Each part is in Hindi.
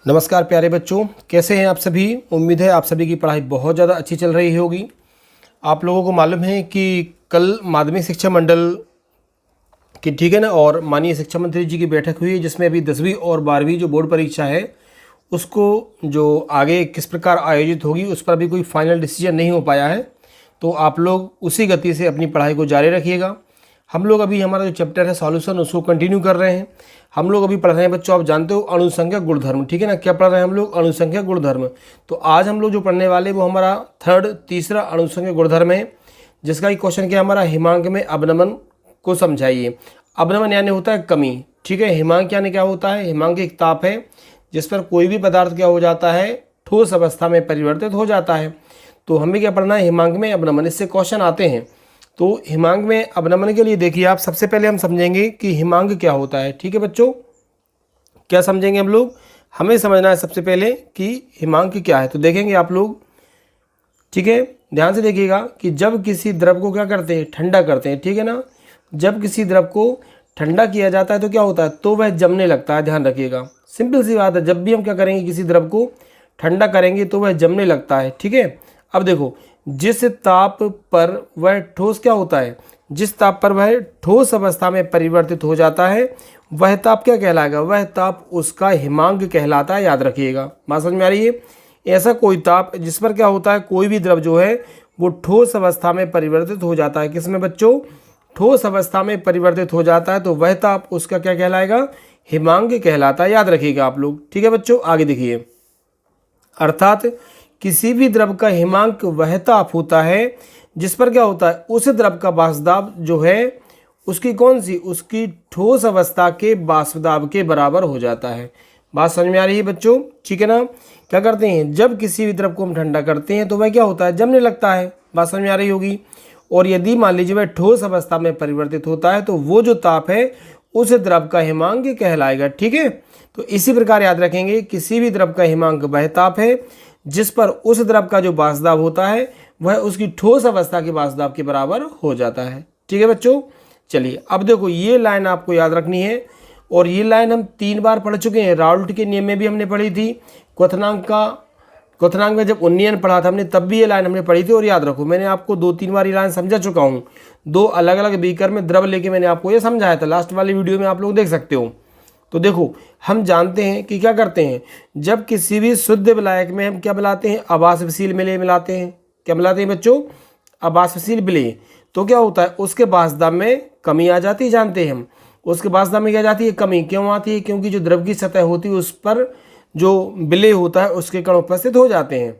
नमस्कार प्यारे बच्चों, कैसे हैं आप सभी। उम्मीद है आप सभी की पढ़ाई बहुत ज़्यादा अच्छी चल रही होगी। आप लोगों को मालूम है कि कल माध्यमिक शिक्षा मंडल की ठीक है ना, और माननीय शिक्षा मंत्री जी की बैठक हुई है, जिसमें अभी 10वीं और 12वीं जो बोर्ड परीक्षा है उसको जो आगे किस प्रकार आयोजित होगी उस पर अभी कोई फाइनल डिसीजन नहीं हो पाया है। तो आप लोग उसी गति से अपनी पढ़ाई को जारी रखिएगा। हम लोग अभी हमारा जो चैप्टर है सॉल्यूशन उसको कंटिन्यू कर रहे हैं। हम लोग अभी पढ़ रहे हैं बच्चों, आप जानते हो अणुसंख्यक गुणधर्म, ठीक है ना। क्या पढ़ रहे हैं हम लोग? अणुसंख्यक गुणधर्म। तो आज हम लोग जो पढ़ने वाले वो हमारा तीसरा अणुसंख्यक गुणधर्म है, जिसका एक क्वेश्चन क्या हमारा, हिमांक में अवनमन को समझाइए। अवनमन यानी होता है कमी, ठीक है। हिमांक यानी क्या होता है? हिमांक एक ताप है जिस पर कोई भी पदार्थ क्या हो जाता है, ठोस अवस्था में परिवर्तित हो जाता है। तो हमें क्या पढ़ना है? हिमांक में अवनमन। इससे क्वेश्चन आते हैं। तो हिमांक में अवनमन के लिए देखिए आप, सबसे पहले हम समझेंगे कि हिमांक क्या होता है, ठीक है बच्चों। क्या समझेंगे हम लोग? हमें समझना है सबसे पहले कि हिमांक क्या है। तो देखेंगे आप लोग, ठीक है, ध्यान से देखिएगा कि जब किसी द्रव को क्या करते हैं, ठंडा करते हैं, ठीक है ना। जब किसी द्रव को ठंडा किया जाता है तो क्या होता है, तो वह जमने लगता है। ध्यान रखिएगा, सिंपल सी बात है। जब भी हम क्या करेंगे, किसी द्रव को ठंडा करेंगे तो वह जमने लगता है, ठीक है। अब देखो, जिस ताप पर वह ठोस क्या होता है, जिस ताप पर वह ठोस अवस्था में परिवर्तित हो जाता है वह ताप क्या कहलाएगा? वह ताप उसका हिमांक कहलाता है। याद रखिएगा, बात समझ में आ रही है। ऐसा कोई ताप जिस पर क्या होता है, कोई भी द्रव जो है वो ठोस अवस्था में परिवर्तित हो जाता है। किसमें बच्चों? ठोस अवस्था में परिवर्तित हो जाता है, तो वह ताप उसका क्या कहलाएगा? हिमांक कहलाता है। याद रखिएगा आप लोग, ठीक है बच्चों। आगे देखिए, अर्थात किसी भी द्रव का हिमांक वह ताप होता है जिस पर क्या होता है, उस द्रव का वाष्पदाब जो है उसकी कौन सी, उसकी ठोस अवस्था के वाष्पदाब के बराबर हो जाता है। बात समझ में आ रही है बच्चों, ठीक है ना। क्या करते हैं, जब किसी भी द्रव को हम ठंडा करते हैं तो वह क्या होता है, जमने लगता है। बात समझ में आ रही होगी। और यदि मान लीजिए वह ठोस अवस्था में परिवर्तित होता है तो वो जो ताप है उस द्रव का हिमांक कहलाएगा, ठीक है। तो इसी प्रकार याद रखेंगे, किसी भी द्रव का हिमांक वह ताप है जिस पर उस द्रव का जो वाष्पदाब होता है वह उसकी ठोस अवस्था के वाष्पदाब के बराबर हो जाता है, ठीक है बच्चों। चलिए अब देखो, ये लाइन आपको याद रखनी है, और ये लाइन हम 3 बार पढ़ चुके हैं। राउल्ट के नियम में भी हमने पढ़ी थी। क्वथनांक में जब उन्नयन पढ़ा था हमने, तब भी ये लाइन हमने पढ़ी थी। और याद रखो, मैंने आपको 2-3 बार ये लाइन समझा चुका हूँ। 2 अलग अलग बीकर में द्रव लेके मैंने आपको ये समझाया था, लास्ट वाली वीडियो में आप लोग देख सकते हो। तो देखो, हम जानते हैं कि क्या करते हैं, जब किसी भी शुद्ध विलायक में हम क्या मिलाते हैं, अवाष्पशील विलेय मिलाते हैं। क्या मिलाते हैं बच्चों? अवाष्पशील विलेय। तो क्या होता है, उसके वाष्पदाब में कमी आ जाती है। जानते हैं हम, उसके वाष्पदाब में क्या जाती है, कमी। क्यों आती है? क्योंकि जो द्रव की सतह होती है उस पर जो विलेय होता है उसके कण उपस्थित हो जाते हैं,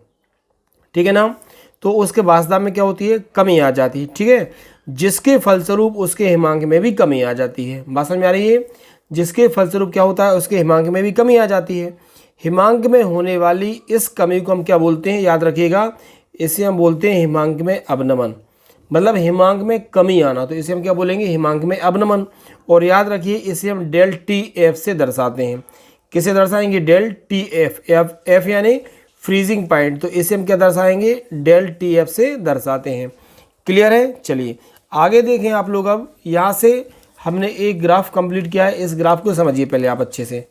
ठीक है ना। तो उसके वाष्पदाब में क्या होती है, कमी आ जाती है, ठीक है। जिसके फलस्वरूप उसके हिमांक में भी कमी आ जाती है। बात समझ में आ रही है। जिसके फलस्वरूप क्या होता है, उसके हिमांक में भी कमी आ जाती है। हिमांक में होने वाली इस कमी को हम क्या बोलते हैं? याद रखिएगा, इसे हम बोलते हैं हिमांक में अवनमन। मतलब हिमांक में कमी आना, तो इसे हम क्या बोलेंगे? हिमांक में अवनमन। और याद रखिए, इसे हम डेल टी एफ से दर्शाते हैं। किसे दर्शाएंगे? Delta T F. एफ यानी फ्रीजिंग पॉइंट, तो इसे हम क्या दर्शाएंगे? डेल टी एफ से दर्शाते हैं। क्लियर है? चलिए आगे देखें आप लोग। अब यहाँ से हमने एक ग्राफ कंप्लीट किया है, इस ग्राफ को समझिए पहले आप अच्छे से,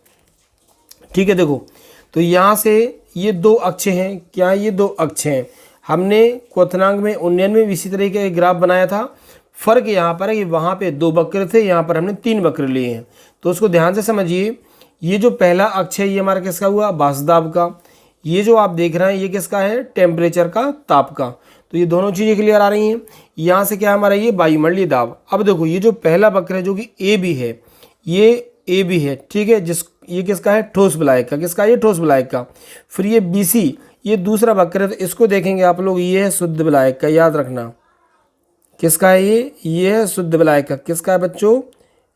ठीक है। देखो, तो यहाँ से ये 2 अक्ष हैं। क्या ये 2 अक्ष हैं? हमने क्वथनांक में उन्नयन में इसी तरह का एक ग्राफ बनाया था। फर्क यहाँ पर है कि वहाँ पे 2 वक्र थे, यहाँ पर हमने 3 वक्र लिए हैं। तो उसको ध्यान से समझिए। ये जो पहला अक्ष है ये हमारा किसका हुआ? वाष्पदाब का। ये जो आप देख रहे हैं ये किसका है? टेम्परेचर का, ताप का। तो ये दोनों चीज़ें क्लियर आ रही हैं। यहाँ से क्या हमारा ये वायुमंडलीय दाब। अब देखो, ये जो पहला वक्र है जो कि ए बी है, ये ए बी है, ठीक है। ये किसका है? ठोस विलायक का। किसका? ये ठोस विलायक का। फिर ये बी सी, ये दूसरा वक्र है, तो इसको देखेंगे आप लोग, ये है शुद्ध विलायक का। याद रखना, किसका है ये है शुद्ध विलायक का। किसका है बच्चों?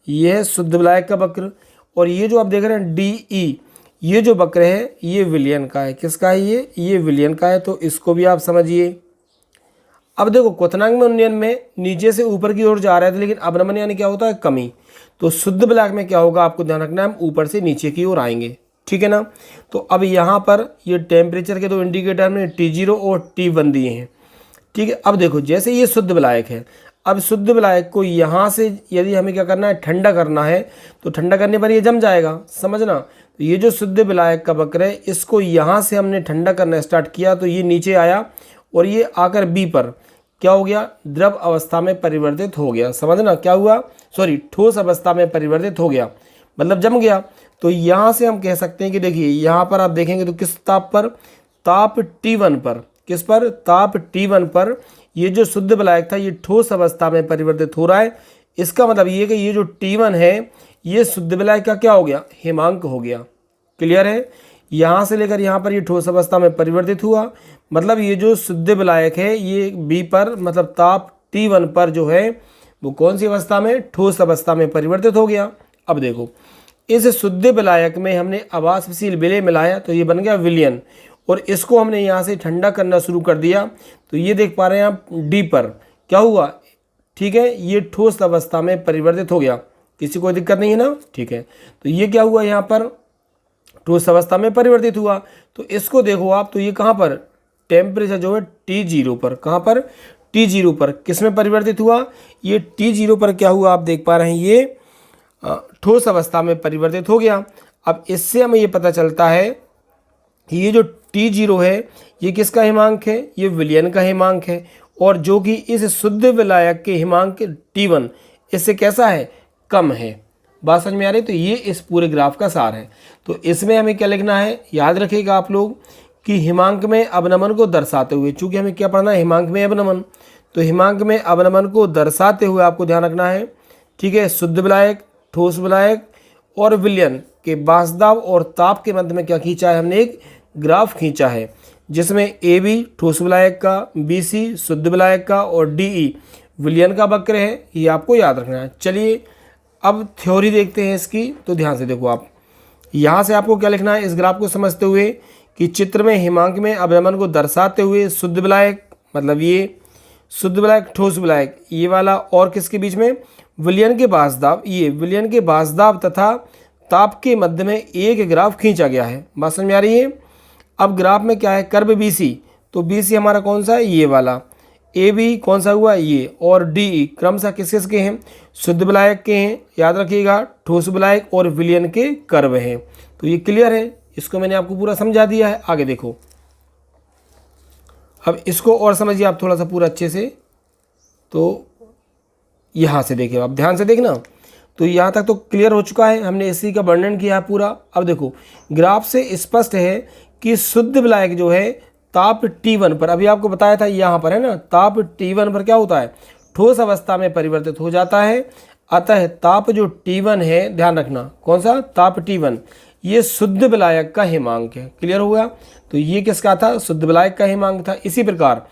ये है शुद्ध विलायक का वक्र। और ये जो आप देख रहे हैं डी ई, ये जो वक्र है ये विलयन का है। किसका है ये विलयन का है। तो इसको भी आप समझिए। अब देखो, क्वथनांक में उन्नयन में नीचे से ऊपर की ओर जा रहे थे, लेकिन अवनमन यानी क्या होता है? कमी। तो शुद्ध विलायक में क्या होगा, आपको ध्यान रखना है, हम ऊपर से नीचे की ओर आएंगे, ठीक है ना। तो अब यहाँ पर ये टेम्परेचर के 2 इंडिकेटर में T0 और T1 दिए हैं, ठीक है। अब देखो, जैसे ये शुद्ध विलायक है, अब शुद्ध विलायक को यहाँ से यदि हमें क्या करना है, ठंडा करना है, तो ठंडा करने पर ये जम जाएगा, समझना। तो ये जो शुद्ध विलायक का वक्र है इसको यहाँ से हमने ठंडा करना स्टार्ट किया तो ये नीचे आया और ये आकर बी पर क्या हो गया, द्रव अवस्था में परिवर्तित हो गया। समझना क्या हुआ, सॉरी ठोस अवस्था में परिवर्तित हो गया मतलब जम गया। तो यहाँ से हम कह सकते हैं कि देखिए यहाँ पर आप देखेंगे तो किस ताप पर, ताप T1 पर, किस पर, ताप T1 पर ये जो शुद्ध विलायक था ये ठोस अवस्था में परिवर्तित हो रहा है। इसका मतलब ये कि ये जो T1 है ये शुद्ध विलायक का क्या हो गया, हिमांक हो गया। क्लियर है, यहाँ से लेकर यहाँ पर ये ठोस अवस्था में परिवर्तित हुआ, मतलब ये जो शुद्ध विलायक है ये बी पर मतलब ताप T1 पर जो है वो कौन सी अवस्था में, ठोस अवस्था में परिवर्तित हो गया। अब देखो इस शुद्ध विलायक में हमने अवाष्पशील विलेय मिलाया तो ये बन गया विलयन, और इसको हमने यहाँ से ठंडा करना शुरू कर दिया तो ये देख पा रहे हैं आप डी पर क्या हुआ, ठीक है, ये ठोस अवस्था में परिवर्तित हो गया। किसी को दिक्कत नहीं है ना, ठीक है। तो ये क्या हुआ, यहाँ पर ठोस अवस्था में परिवर्तित हुआ। तो इसको देखो आप, तो ये कहाँ पर, टेम्परेचर जो है T0 पर, कहाँ पर, T0 पर किस में परिवर्तित हुआ, ये T0 पर क्या हुआ आप देख पा रहे हैं ये ठोस अवस्था में परिवर्तित हो गया। अब इससे हमें ये पता चलता है कि ये जो T0 है ये किसका हिमांक है, ये विलयन का हिमांक है, और जो कि इस शुद्ध विलायक के हिमांक T1 इससे कैसा है, कम है। बात समझ में आ रही, तो ये इस पूरे ग्राफ का सार है। तो इसमें हमें क्या लिखना है, याद रखिएगा आप लोग कि हिमांक में अवनमन को दर्शाते हुए, चूंकि हमें क्या पढ़ना है, हिमांक में अवनमन, तो हिमांक में अवनमन को दर्शाते हुए आपको ध्यान रखना है, ठीक है, शुद्ध विलायक, ठोस विलायक और विलयन के बाष्पदाब और ताप के मध्य में क्या खींचा है, हमने एक ग्राफ खींचा है जिसमें AB ठोस विलायक का, BC शुद्ध विलायक का और DE विलयन का वक्र है। ये आपको याद रखना है। चलिए अब थ्योरी देखते हैं इसकी, तो ध्यान से देखो आप, यहाँ से आपको क्या लिखना है इस ग्राफ को समझते हुए कि चित्र में हिमांक में अवनमन को दर्शाते हुए शुद्ध विलायक मतलब ये शुद्ध विलायक, ठोस विलायक ये वाला, और किसके बीच में, विलयन के बाष्पदाब, ये विलयन के बाष्पदाब तथा ताप के मध्य में एक ग्राफ खींचा गया है। बात समझ में आ रही है। अब ग्राफ में क्या है, कर्व BC, तो BC हमारा कौन सा है, ये वाला, AB कौन सा हुआ, ये, और DE क्रमशः किस किस के हैं, शुद्ध विलायक के हैं, याद रखिएगा, ठोस विलायक और विलयन के कर्व हैं। तो ये क्लियर है, इसको मैंने आपको पूरा समझा दिया है। आगे देखो, अब इसको और समझिए आप थोड़ा सा पूरा अच्छे से। तो यहाँ से देखिए आप, ध्यान से देखना, तो यहाँ तक तो क्लियर हो चुका है, हमने इसी का वर्णन किया है पूरा। अब देखो ग्राफ से स्पष्ट है कि शुद्ध विलायक जो है ताप T1 पर, अभी आपको बताया था यहाँ पर है ना, ताप T1 पर क्या होता है, ठोस अवस्था में परिवर्तित हो जाता है। अतः ताप जो T1 है, ध्यान रखना कौन सा, ताप T1, ये शुद्ध विलायक का हिमांक है। क्लियर हो गया, तो ये किसका था, शुद्ध विलायक का हिमांक था। इसी प्रकार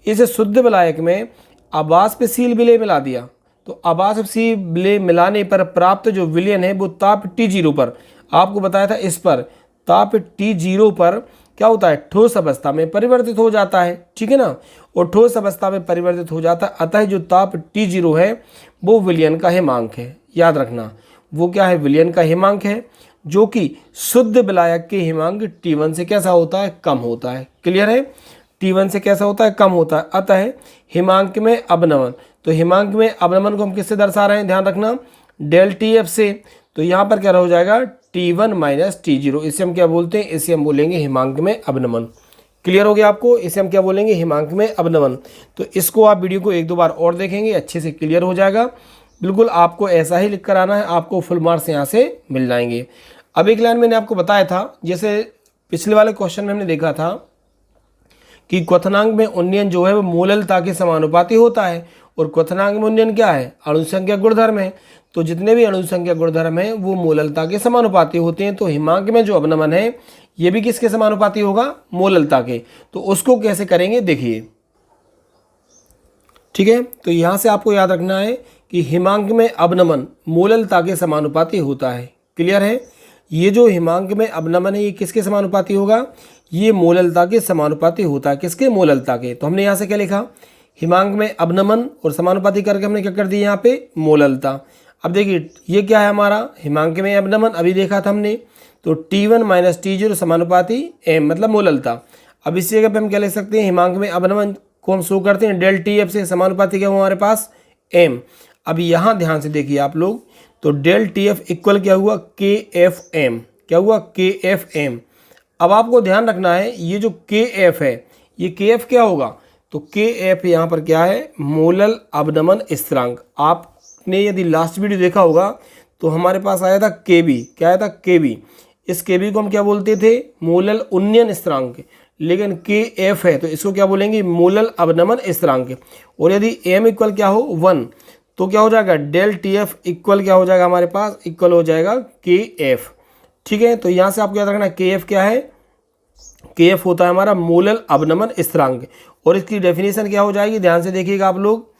इस शुद्ध विलायक में अवाष्पशील विलेय मिला दिया, तो अवाष्पशील विलेय मिलाने पर प्राप्त जो विलयन है वो ताप T0 पर, आपको बताया था इस पर, ताप T0 पर क्या होता है, ठोस अवस्था में परिवर्तित हो जाता है, ठीक है ना, और ठोस अवस्था में परिवर्तित हो जाता है। अतः जो ताप T0 है वो विलयन का हिमांक है। याद रखना वो क्या है, विलयन का हिमांक है, जो कि शुद्ध विलायक के हिमांक T1 से कैसा होता है, कम होता है। क्लियर है, T1 से कैसा होता है, कम होता है। अतः हिमांक में अवनमन, तो हिमांक में अवनमन को हम किससे दर्शा रहे हैं, ध्यान रखना, डेल TF से। तो यहाँ पर क्या हो जाएगा, T1 माइनस T0, इसे हम क्या बोलते हैं, इसे हम बोलेंगे हिमांक में अवनमन। क्लियर हो गया आपको, इसे हम क्या बोलेंगे, हिमांक में अवनमन। तो इसको आप वीडियो को एक दो बार और देखेंगे, अच्छे से क्लियर हो जाएगा। बिल्कुल आपको ऐसा ही लिख कर आना है, आपको फुल मार्क्स यहाँ से मिल जाएंगे। अब एक लाइन मैंने आपको बताया था, जैसे पिछले वाले क्वेश्चन में हमने देखा था कि क्वथनांक में उन्नयन जो है वो मूललता के समानुपाती होता है, और क्वथनांक में उन्नयन क्या है, अणुसंख्या गुणधर्म है। तो जितने भी अणुसंख्या गुणधर्म हैं वो मूललता के समानुपाती होते हैं। तो हिमांक में जो अवनमन है ये भी किसके समानुपाती होगा, मूललता के। तो उसको कैसे करेंगे देखिए, ठीक है। तो यहाँ से आपको याद रखना है कि हिमांक में अवनमन मूललता के समानुपाती होता है। क्लियर है, ये जो हिमांक में अवनमन है ये किसके समानुपाती होगा, ये मूललता के समानुपाती होता है। किसके, मूललता के। तो हमने यहाँ से क्या लिखा, हिमांक में अवनमन और समानुपाती करके हमने क्या कर दिया यहाँ पे, मूललता। अब देखिए ये क्या है हमारा, हिमांक में अवनमन अभी देखा था हमने, तो T1 माइनस T0 समानुपाती m मतलब मूललता। अब इसी जगह पे हम क्या लिख सकते हैं, हिमांक में अवनमन को हम शो करते हैं डेल TF से, समानुपाती क्या हुआ हमारे पास, m। अब यहाँ ध्यान से देखिए आप लोग, तो डेल TF इक्वल क्या हुआ, KFM। क्या हुआ, KFM। अब आपको ध्यान रखना है ये जो KF है, ये KF क्या होगा, तो KF यहाँ पर क्या है, मोलल अवनमन स्थिरांक। आपने यदि लास्ट वीडियो देखा होगा तो हमारे पास आया था KB, क्या आया था, KB। इस KB को हम क्या बोलते थे, मोलल उन्नयन स्थिरांक, लेकिन KF है तो इसको क्या बोलेंगे, मोलल अवनमन स्थिरांक। और यदि M इक्वल क्या हो 1 तो क्या हो जाएगा, डेल TF इक्वल क्या हो जाएगा हमारे पास, इक्वल हो जाएगा KF। ठीक है, तो यहाँ से आपको याद रखना KF क्या है, KF होता है हमारा मोलल अवनमन स्थिरांक। और इसकी डेफिनेशन क्या हो जाएगी, ध्यान से देखिएगा आप लोग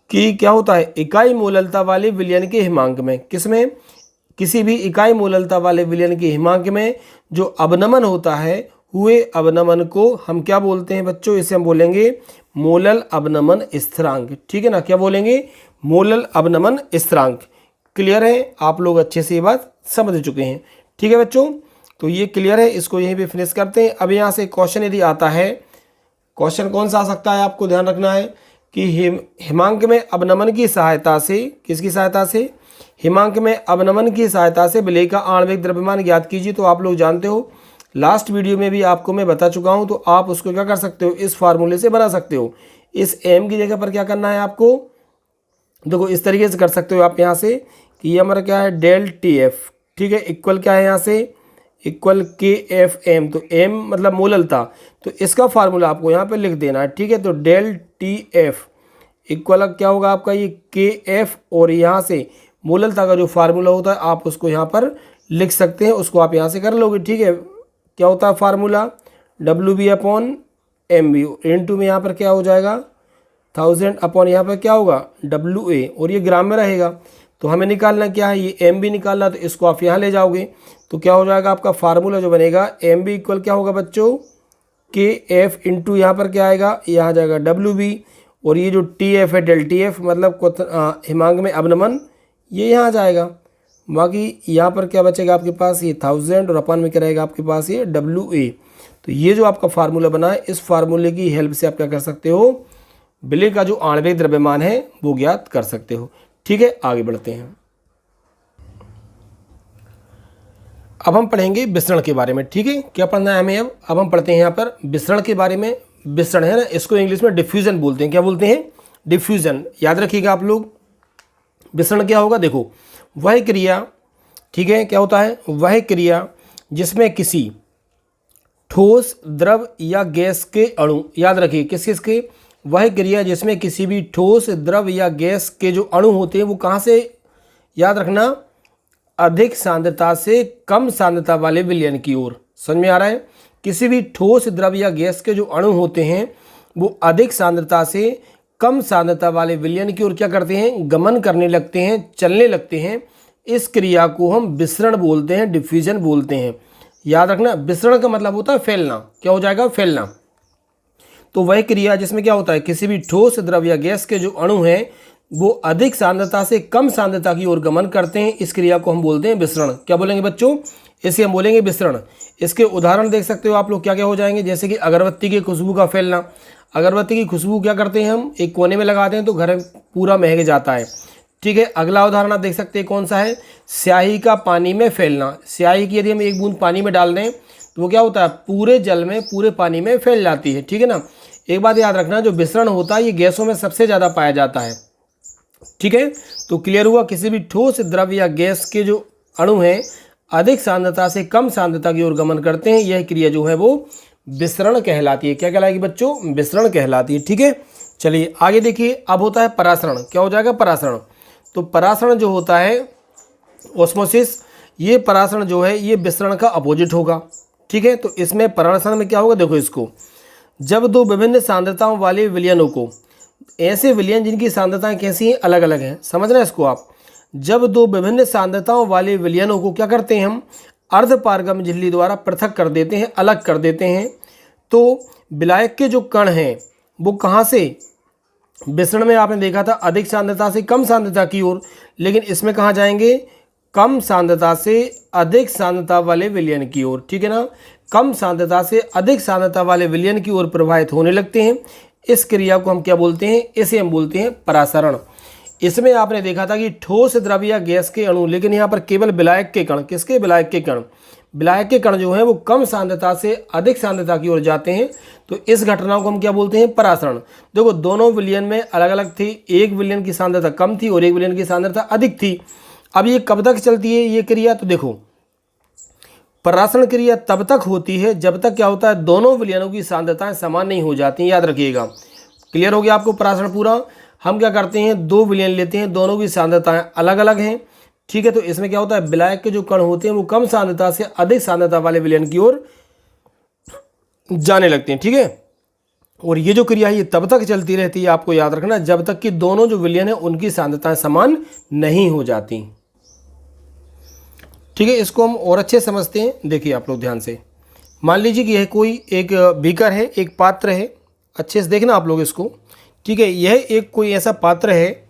कि क्या होता है, इकाई मोललता वाले विलयन के हिमांक में, किसमें, किसी भी इकाई मोललता वाले विलयन के हिमांक में जो अवनमन होता है, हुए अवनमन को हम क्या बोलते हैं बच्चों, इसे हम बोलेंगे मोलल अवनमन स्थिरांक। ठीक है ना, क्या बोलेंगे, मोलल अवनमन स्थिरांक। क्लियर है, आप लोग अच्छे से ये बात समझ चुके हैं। ठीक है बच्चों, तो ये क्लियर है, इसको यहीं पे फिनिश करते हैं। अब यहाँ से क्वेश्चन यदि आता है, क्वेश्चन कौन सा आ सकता है, आपको ध्यान रखना है कि हिमांक में अवनमन की सहायता से, किसकी सहायता से, हिमांक में अवनमन की सहायता से विलेय का आणविक द्रव्यमान ज्ञात कीजिए। तो आप लोग जानते हो, लास्ट वीडियो में भी आपको मैं बता चुका हूँ, तो आप उसको क्या कर सकते हो, इस फार्मूले से बना सकते हो। इस M की जगह पर क्या करना है आपको, देखो इस तरीके से कर सकते हो आप यहाँ से कि ये हमारा क्या है, डेल TF, ठीक है, इक्वल क्या है यहाँ से, इक्वल KFM। तो M मतलब मोललता, तो इसका फार्मूला आपको यहाँ पे लिख देना है। ठीक है, तो डेल TF इक्वल क्या होगा आपका, ये KF, और यहाँ से मोललता का जो फार्मूला होता है आप उसको यहाँ पर लिख सकते हैं, उसको आप यहाँ से कर लोगे। ठीक है, क्या होता है फार्मूला, WB/MB, इनटू में यहाँ पर क्या हो जाएगा 1000 अपॉन यहाँ पर क्या होगा WA, और ये ग्राम में रहेगा। तो हमें निकालना क्या है, ये MB निकालना, तो इसको आप यहाँ ले जाओगे तो क्या हो जाएगा आपका फार्मूला जो बनेगा, MB इक्वल क्या होगा बच्चों, KF इंटू यहाँ पर क्या आएगा, यहाँ आ जाएगा WB, और ये जो TF है डेल TF मतलब हिमांक में अवनमन, ये यहाँ आ जाएगा। बाकी यहाँ पर क्या बचेगा आपके पास, ये 1000, और अपन में क्या रहेगा आपके पास, ये WA। तो ये जो आपका फार्मूला बना है, इस फार्मूले की हेल्प से आप क्या कर सकते हो, विलेय का जो आणविक द्रव्यमान है वो ज्ञात कर सकते हो। ठीक है, आगे बढ़ते हैं। अब हम पढ़ेंगे विसरण के बारे में। ठीक है, क्या पढ़ना है हमें, अब हम पढ़ते हैं यहाँ पर विसरण के बारे में। विसरण है ना, इसको इंग्लिश में डिफ्यूजन बोलते हैं। क्या बोलते हैं, डिफ्यूजन। याद रखिएगा आप लोग, विसरण क्या होगा, देखो वह क्रिया, ठीक है, क्या होता है, वह क्रिया जिसमें किसी ठोस, द्रव या गैस के अणु, याद रखिए किस किस के, वह क्रिया जिसमें किसी भी ठोस, द्रव या गैस के जो अणु होते हैं वो कहाँ से, याद रखना, अधिक सांद्रता से कम सांद्रता वाले विलयन की ओर। समझ में आ रहा है, किसी भी ठोस, द्रव या गैस के जो अणु होते हैं वो अधिक सांद्रता से कम सांद्रता वाले विलयन की ओर क्या करते हैं, गमन करने लगते हैं, चलने लगते हैं। इस क्रिया को हम विसरण बोलते हैं, डिफ्यूजन बोलते हैं। याद रखना, विसरण का मतलब होता है फैलना। क्या हो जाएगा, फैलना। तो वह क्रिया जिसमें क्या होता है, किसी भी ठोस, द्रव या गैस के जो अणु हैं वो अधिक सांद्रता से कम सांद्रता की ओर गमन करते हैं, इस क्रिया को हम बोलते हैं विसरण। क्या बोलेंगे बच्चों, इसे हम बोलेंगे विसरण। इसके उदाहरण देख सकते हो आप लोग, क्या क्या हो जाएंगे, जैसे कि अगरबत्ती की खुशबू का फैलना। अगरबत्ती की खुशबू क्या करते हैं, हम एक कोने में लगाते हैं तो घर पूरा महक जाता है। ठीक है, अगला उदाहरण आप देख सकते हैं कौन सा है, स्याही का पानी में फैलना। स्याही की यदि हम एक बूंद पानी में डाल दें तो वो क्या होता है, पूरे जल में, पूरे पानी में फैल जाती है। ठीक है ना, एक बात याद रखना, जो विसरण होता है ये गैसों में सबसे ज़्यादा पाया जाता है। ठीक है, तो क्लियर हुआ, किसी भी ठोस, द्रव या गैस के जो अणु हैं अधिक सांद्रता से कम सांद्रता की ओर गमन करते हैं, यह क्रिया जो है वो विसरण कहलाती है। क्या कहलाएगी बच्चों, विसरण कहलाती है। ठीक है, चलिए आगे देखिए। अब होता है परासरण। क्या हो जाएगा, परासरण। तो परासरण जो होता है, ऑस्मोसिस, ये परासरण जो है ये विसरण का अपोजिट होगा। ठीक है, तो इसमें परासरण में क्या होगा, देखो इसको, जब दो विभिन्न सांद्रताओं वाले विलयनों को, ऐसे विलयन जिनकी सांद्रताएं कैसी हैं, अलग अलग हैं, समझना इसको आप, जब दो विभिन्न सांद्रताओं वाले विलयनों को क्या करते हैं हम, अर्धपारगम्य झिल्ली द्वारा पृथक कर देते हैं, अलग कर देते हैं, तो विलायक के जो कण हैं वो कहाँ से, विसरण में आपने देखा था अधिक सांद्रता से कम सांद्रता की ओर, लेकिन इसमें कहाँ जाएंगे, कम सांद्रता से अधिक सांद्रता वाले विलयन की ओर। ठीक है ना, कम सांद्रता से अधिक सांद्रता वाले विलयन की ओर प्रवाहित होने लगते हैं। इस क्रिया को हम क्या बोलते हैं, इसे हम बोलते हैं परासरण। इसमें आपने देखा था कि ठोस द्रव या गैस के अणु, लेकिन यहाँ पर केवल विलायक के कण, किसके विलायक के कण, विलायक के कण जो है वो कम सांद्रता से अधिक सांद्रता की ओर जाते हैं। तो इस घटना को हम क्या बोलते हैं, परासरण। देखो दोनों विलयन में अलग अलग थी, एक विलयन की सांद्रता कम थी और एक विलयन की सांद्रता अधिक थी। अब ये कब तक चलती है ये क्रिया, तो देखो परासरण क्रिया तब तक होती है जब तक क्या होता है, दोनों विलयनों की सांद्रताएं समान नहीं हो जाती, याद रखिएगा। क्लियर हो गया आपको परासरण पूरा। हम क्या करते हैं, दो विलयन लेते हैं, दोनों की सांद्रताएं अलग अलग हैं, ठीक है। तो इसमें क्या होता है, विलायक के जो कण होते हैं वो कम सांद्रता से अधिक सांद्रता वाले विलयन की ओर जाने लगते हैं, ठीक है। और ये जो क्रिया है ये तब तक चलती रहती है, आपको याद रखना, जब तक कि दोनों जो विलयन है उनकी सांद्रताएं समान नहीं हो जाती, ठीक है। इसको हम और अच्छे समझते हैं, देखिए आप लोग ध्यान से। मान लीजिए कि यह कोई एक बीकर है, एक पात्र है, अच्छे से देखना आप लोग इसको, ठीक है। यह एक कोई ऐसा पात्र है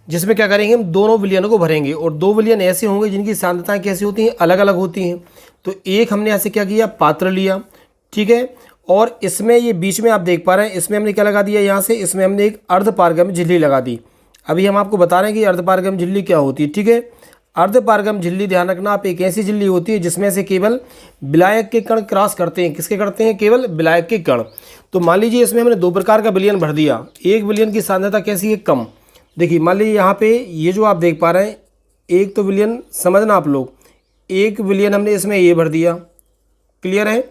जिसमें क्या करेंगे, हम दोनों विलयनों को भरेंगे और दो विलयन ऐसे होंगे जिनकी सांद्रताएं कैसी होती हैं, अलग अलग होती हैं। तो एक हमने ऐसे क्या किया, पात्र लिया, ठीक है। और इसमें ये बीच में आप देख पा रहे हैं, इसमें हमने क्या लगा दिया, यहाँ से इसमें हमने एक अर्धपारगम्य झिल्ली लगा दी। अभी हम आपको बता रहे हैं कि अर्धपारगम्य झिल्ली क्या होती है, ठीक है। अर्धपारगम्य झिल्ली, ध्यान रखना आप, एक ऐसी झिल्ली होती है जिसमें से केवल विलायक के कण क्रॉस करते हैं, किसके करते हैं, केवल विलायक के कण। तो मान लीजिए इसमें हमने दो प्रकार का विलयन भर दिया, एक विलयन की सांद्रता कैसी है, कम। देखिए मान लीजिए यहाँ पे ये जो आप देख पा रहे हैं, एक तो विलयन समझना आप लोग, एक विलयन हमने इसमें ये भर दिया, क्लियर है।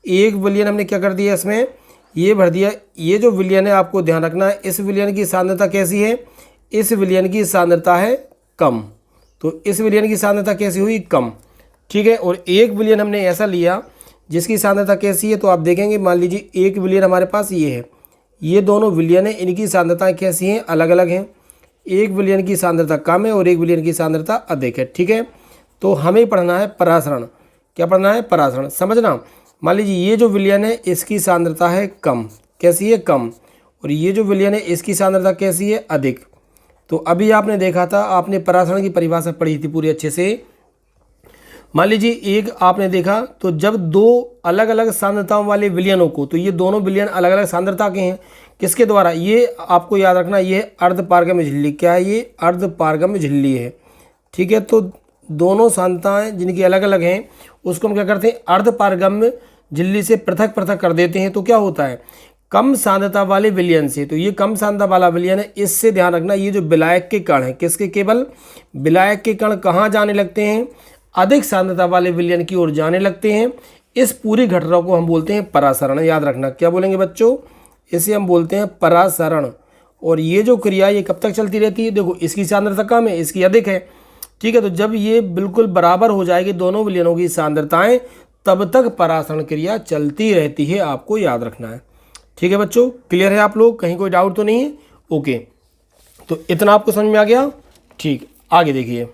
एक विलयन हमने क्या कर दिया, इसमें ये भर दिया। ये जो विलयन है आपको ध्यान रखना है, इस विलयन की सांद्रता कैसी है, इस विलयन की सांद्रता है कम। तो इस विलयन की सांद्रता कैसी हुई, कम, ठीक है। और एक विलयन हमने ऐसा लिया जिसकी सांद्रता कैसी है, तो आप देखेंगे मान लीजिए एक विलयन हमारे पास ये है, ये दोनों विलयन है, इनकी सांद्रताएं कैसी हैं, अलग अलग हैं। एक विलयन की सांद्रता कम है और एक विलयन की सांद्रता अधिक है, ठीक है। तो हमें पढ़ना है परासरण, क्या पढ़ना है, परासरण, समझना। मान लीजिए ये जो विलयन है इसकी सांद्रता है कम, कैसी है, कम। और ये जो विलयन है इसकी सांद्रता कैसी है, अधिक। तो अभी आपने देखा था, आपने परासरण की परिभाषा पढ़ी थी पूरी अच्छे से। मान लीजिए एक आपने देखा, तो जब दो अलग अलग सांद्रताओं वाले विलयनों को, तो ये दोनों विलयन अलग अलग सांद्रता के हैं, किसके द्वारा, ये आपको याद रखना, ये अर्धपारगम्य झिल्ली, क्या है, ये अर्धपारगम्य झिल्ली है, ठीक है। तो दोनों सांद्रताएं जिनकी अलग अलग हैं उसको हम क्या करते हैं, अर्धपारगम्य झिल्ली से पृथक पृथक कर देते हैं। तो क्या होता है, कम सांद्रता वाले विलयन से, तो ये कम सांद्रता वाला विलयन है, इससे ध्यान रखना ये जो विलायक के कण हैं, किसके, केवल विलायक के कण कहाँ जाने लगते हैं, अधिक सांद्रता वाले विलयन की ओर जाने लगते हैं। इस पूरी घटना को हम बोलते हैं परासरण, याद रखना, क्या बोलेंगे बच्चों, इसे हम बोलते हैं परासरण। और ये जो क्रिया ये कब तक चलती रहती है, देखो इसकी सांद्रता कम है, इसकी अधिक है, ठीक है। तो जब ये बिल्कुल बराबर हो जाएगी दोनों विलयनों की सांद्रताएं, तब तक परासरण क्रिया चलती रहती है, आपको याद रखना है, ठीक है बच्चों। क्लियर है आप लोग, कहीं कोई डाउट तो नहीं है, ओके। तो इतना आपको समझ में आ गया, ठीक। आगे देखिए,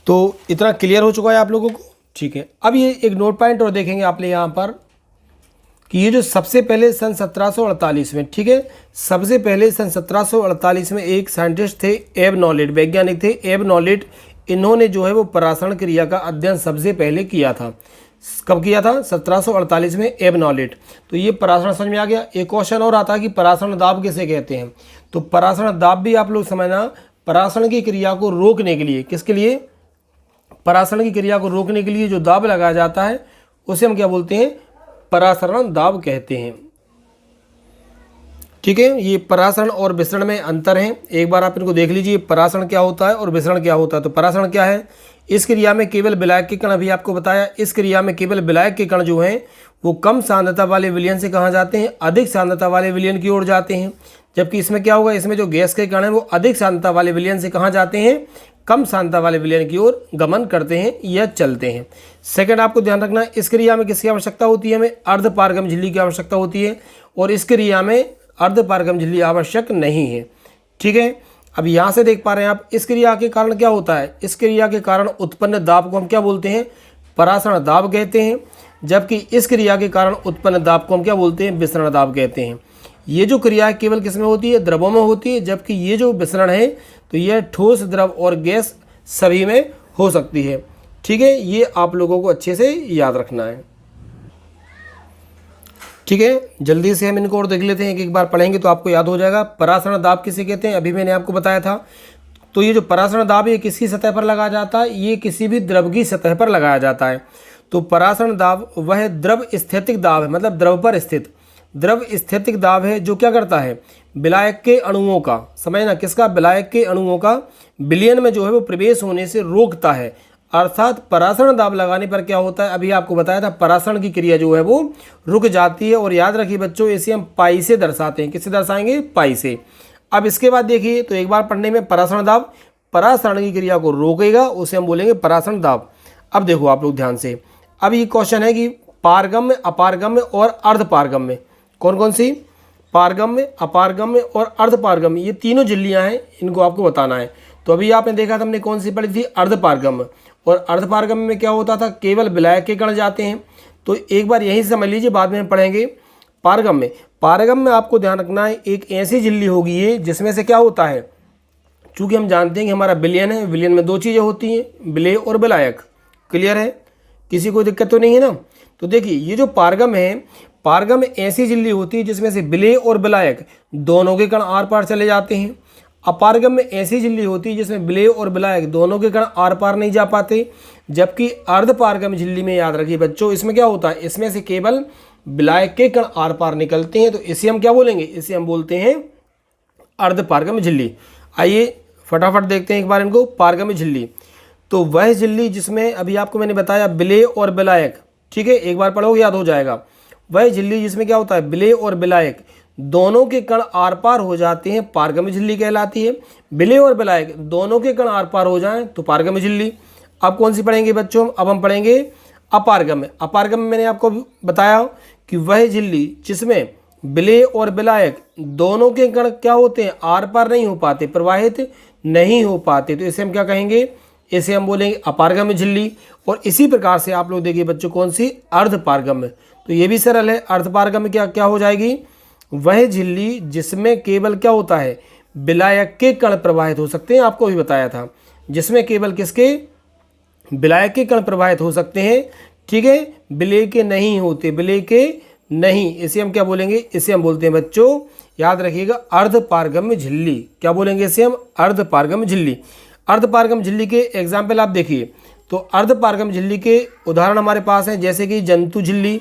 तो इतना क्लियर हो चुका है आप लोगों को, ठीक है। अब ये एक नोट पॉइंट और देखेंगे आप लोग यहाँ पर कि ये जो सबसे पहले सन 1748 में, ठीक है, सबसे पहले सन 1748 में एक साइंटिस्ट थे, एब नॉलेट, वैज्ञानिक थे एब नॉलेट। इन्होंने जो है वो परासरण क्रिया का अध्ययन सबसे पहले किया था। कब किया था, 1748 में, एब नॉलेट। तो ये परासरण समझ में आ गया। एक क्वेश्चन और आता है कि परासरण दाब किसे कहते हैं, तो परासरण दाब भी आप लोग समझना, परासरण की क्रिया को रोकने के लिए, किसके लिए, परासरण की क्रिया को रोकने के लिए जो दाब लगाया जाता है उसे हम क्या बोलते हैं, परासरण दाब कहते हैं, ठीक है। ये परासरण और विसरण में अंतर है, एक बार आप इनको देख लीजिए, परासरण क्या होता है और विसरण क्या होता है। तो परासरण क्या है, इस क्रिया में केवल विलायक के कण, अभी आपको बताया, इस क्रिया में केवल विलायक के कण जो हैं वो कम सांद्रता वाले विलयन से कहाँ जाते हैं, अधिक सांद्रता वाले विलयन की ओर जाते हैं। जबकि इसमें क्या होगा, इसमें जो गैस के कण हैं वो अधिक सांद्रता वाले विलयन से कहाँ जाते हैं, कम सांद्रता वाले विलयन की ओर गमन करते हैं या चलते हैं। सेकंड आपको ध्यान रखना है, इस क्रिया में किसकी आवश्यकता होती है, हमें अर्धपारगम्य झिल्ली की आवश्यकता होती है, और इस क्रिया में अर्धपारगम्य झिल्ली आवश्यक नहीं है, ठीक है। अब यहाँ से देख पा रहे हैं आप, इस क्रिया के कारण क्या होता है, इस क्रिया के कारण उत्पन्न दाब को हम क्या बोलते हैं, परासरण दाब कहते हैं। जबकि इस क्रिया के कारण उत्पन्न दाब को हम क्या बोलते हैं, विसरण दाब कहते हैं। ये जो क्रिया केवल किस में होती है, द्रवों में होती है, जबकि ये जो विसरण है तो यह ठोस, द्रव और गैस सभी में हो सकती है, ठीक है। ये आप लोगों को अच्छे से याद रखना है, ठीक है, जल्दी से हम इनको और देख लेते हैं, एक एक बार पढ़ेंगे तो आपको याद हो जाएगा। परासरण दाब किसे कहते हैं, अभी मैंने आपको बताया था। तो ये जो परासरण दाब है ये किसकी सतह पर लगाया जाता है, ये किसी भी द्रव की सतह पर लगाया जाता है। तो परासरण दाब वह द्रव स्थितिक दाब है, मतलब द्रव पर स्थित द्रव स्थितिक दाब है जो क्या करता है, विलायक के अणुओं का, समझना किसका, विलायक के अणुओं का विलयन में जो है वो प्रवेश होने से रोकता है। अर्थात परासरण दाब लगाने पर क्या होता है, अभी आपको बताया था, परासरण की क्रिया जो है वो रुक जाती है। और याद रखिए बच्चों, इसे हम पाई से दर्शाते हैं। किससे दर्शाएंगे, पाई से। अब इसके बाद देखिए, तो एक बार पढ़ने में परासरण दाब परासरण की क्रिया को रोकेगा, उसे हम बोलेंगे परासरण दाब। अब देखो आप लोग ध्यान से, अब ये क्वेश्चन है कि पारगम्य, अपारगम्य और अर्धपारगम्य, कौन कौन सी, पारगम्य, अपारगम्य और अर्धपारगम्य, ये तीनों झिल्लियां हैं, इनको आपको बताना है। तो अभी आपने देखा था, हमने कौन सी पढ़ी थी, अर्धपारगम्य। और अर्धपारगम्य में क्या होता था, केवल विलायक के कण जाते हैं। तो एक बार यही समझ लीजिए, बाद में हम पढ़ेंगे पारगम्य। पारगम्य में आपको ध्यान रखना है, एक ऐसी झिल्ली होगी ये जिसमें से क्या होता है, चूंकि हम जानते हैं कि हमारा विलयन है, विलयन में दो चीज़ें होती हैं, विलेय और विलायक। क्लियर है, किसी को दिक्कत तो नहीं है ना। तो देखिए, ये जो पारगम है, पारगम ऐसी झिल्ली होती है जिसमें से विलेय और विलायक दोनों के कण आर पार चले जाते हैं। अपारगम में ऐसी झिल्ली होती है जिसमें विलेय और विलायक दोनों के कण आर पार नहीं जा पाते। जबकि अर्धपारगम झिल्ली में, याद रखिए बच्चों, इसमें क्या होता है, इसमें से केवल विलायक के कण आर पार निकलते हैं। तो इसे हम क्या बोलेंगे, इसे हम बोलते हैं अर्धपारगम झिल्ली। आइए फटाफट देखते हैं एक बार इनको। पारगम झिल्ली, तो वह झिल्ली जिसमें अभी आपको मैंने बताया विलेय और विलायक, ठीक है, एक बार पढ़ोगे याद हो जाएगा। वह झिल्ली जिसमें क्या होता है, विलेय और विलायक दोनों के कण आर पार हो जाते हैं, पारगम्य झिल्ली कहलाती है। विलेय और विलायक दोनों के कण आर पार हो जाएं तो पारगम्य झिल्ली। अब कौन सी पढ़ेंगे बच्चों, अब हम पढ़ेंगे अपारगम्य। अपारगम्य मैंने आपको बताया कि वह झिल्ली जिसमें विलेय और विलायक दोनों के कण क्या होते हैं, आर पार नहीं हो पाते, प्रवाहित नहीं हो पाते। तो इसे हम क्या कहेंगे, इसे हम बोलेंगे अपारगम्य झिल्ली। और इसी प्रकार से आप लोग देखिए बच्चों, कौन सी, अर्धपारगम्य। तो ये भी सरल है, अर्धपारगम्य क्या क्या हो जाएगी, वह झिल्ली जिसमें केवल क्या होता है, विलायक के कण प्रवाहित हो सकते हैं, आपको भी बताया था, जिसमें केवल किसके, विलायक के कण प्रवाहित हो सकते हैं, ठीक है, विलेय के नहीं होते, विलेय के नहीं। इसे हम क्या बोलेंगे, इसे हम बोलते हैं बच्चों, याद रखिएगा, अर्धपारगम्य झिल्ली। क्या बोलेंगे इसे हम, अर्धपारगम्य झिल्ली। अर्धपारगम झिल्ली के एग्जाम्पल आप देखिए, तो अर्धपारगम झिल्ली के उदाहरण हमारे पास हैं, जैसे कि जंतु झिल्ली,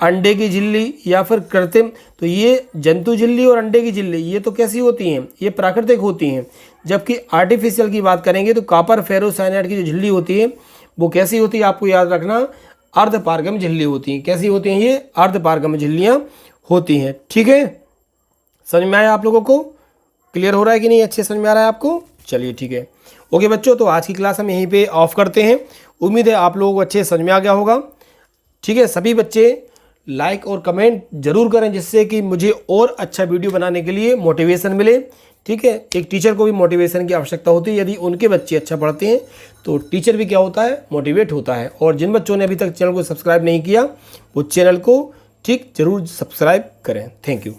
अंडे की झिल्ली या फिर कृत्रिम। तो ये जंतु झिल्ली और अंडे की झिल्ली ये तो कैसी होती हैं, ये प्राकृतिक होती हैं। जबकि आर्टिफिशियल की बात करेंगे तो कॉपर फेरोसाइनाइड की जो झिल्ली होती है वो कैसी होती है, आपको याद रखना, अर्धपारगम झिल्ली होती हैं। कैसी होती हैं, ये अर्धपारगम झिल्लियाँ होती हैं। ठीक है, समझ में आया आप लोगों को, क्लियर हो रहा है कि नहीं, अच्छे समझ में आ रहा है आपको, चलिए ठीक है। ओके बच्चों, तो आज की क्लास हम यहीं पे ऑफ करते हैं। उम्मीद है आप लोगों को अच्छे समझ में आ गया होगा। ठीक है, सभी बच्चे लाइक और कमेंट जरूर करें, जिससे कि मुझे और अच्छा वीडियो बनाने के लिए मोटिवेशन मिले। ठीक है, एक टीचर को भी मोटिवेशन की आवश्यकता होती है। यदि उनके बच्चे अच्छा पढ़ते हैं तो टीचर भी क्या होता है, मोटिवेट होता है। और जिन बच्चों ने अभी तक चैनल को सब्सक्राइब नहीं किया वो चैनल को ठीक जरूर सब्सक्राइब करें। Thank you.